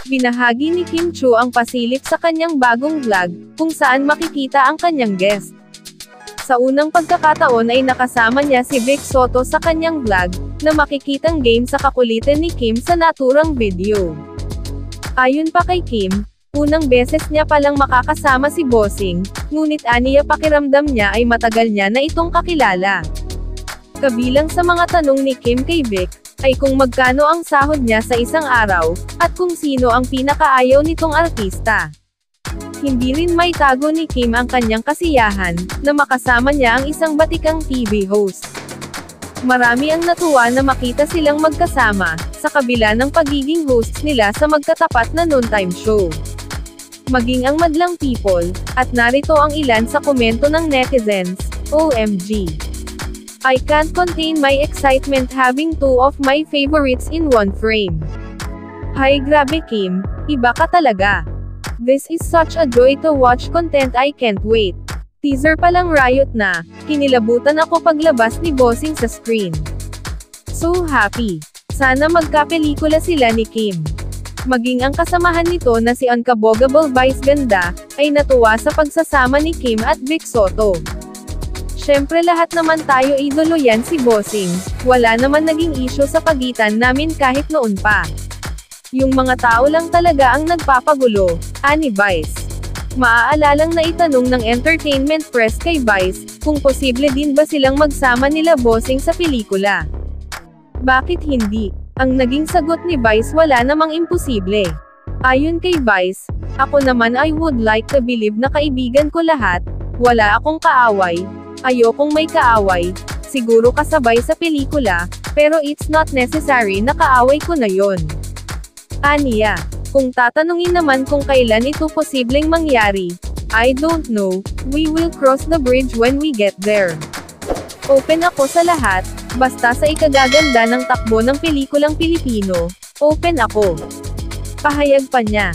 Binahagi ni Kim Chu ang pasilip sa kanyang bagong vlog, kung saan makikita ang kanyang guest. Sa unang pagkakataon ay nakasama niya si Vic Soto sa kanyang vlog, na makikitang game sa kakulitan ni Kim sa naturang video. Ayon pa kay Kim, unang beses niya palang makakasama si Bossing, ngunit aniya pakiramdam niya ay matagal niya na itong kakilala. Kabilang sa mga tanong ni Kim kay Vic, ay kung magkano ang sahod niya sa isang araw, at kung sino ang pinakaayaw nitong artista. Hindi rin may tago ni Kim ang kanyang kasiyahan, na makasama niya ang isang batikang TV host. Marami ang natuwa na makita silang magkasama, sa kabila ng pagiging hosts nila sa magkatapat na noontime show. Maging ang madlang people, at narito ang ilan sa komento ng netizens, OMG. I can't contain my excitement having two of my favorites in one frame. Hay grabe Kim, iba ka talaga. This is such a joy to watch content, I can't wait. Teaser pa lang riot na, kinilabutan ako paglabas ni Bossing sa screen. So happy. Sana magkapelikula sila ni Kim. Maging ang kasamahan nito na si Unkabogable Vice Ganda, ay natuwa sa pagsasama ni Kim at Vic Soto. Syempre lahat naman tayo idolo yan si Bossing, wala naman naging issue sa pagitan namin kahit noon pa. Yung mga tao lang talaga ang nagpapagulo, ani Vice. Maaalalang naitanong ng entertainment press kay Vice, kung posible din ba silang magsama nila Bossing sa pelikula. Bakit hindi? Ang naging sagot ni Vice, wala namang imposible. Ayon kay Vice, ako naman I would like to believe na kaibigan ko lahat, wala akong kaaway. Ayokong may kaaway, siguro kasabay sa pelikula, pero it's not necessary na kaaway ko na yon. Aniya, kung tatanungin naman kung kailan ito posibleng mangyari, I don't know, we will cross the bridge when we get there. Open ako sa lahat, basta sa ikagaganda ng takbo ng pelikulang Pilipino, open ako. Pahayag pa niya.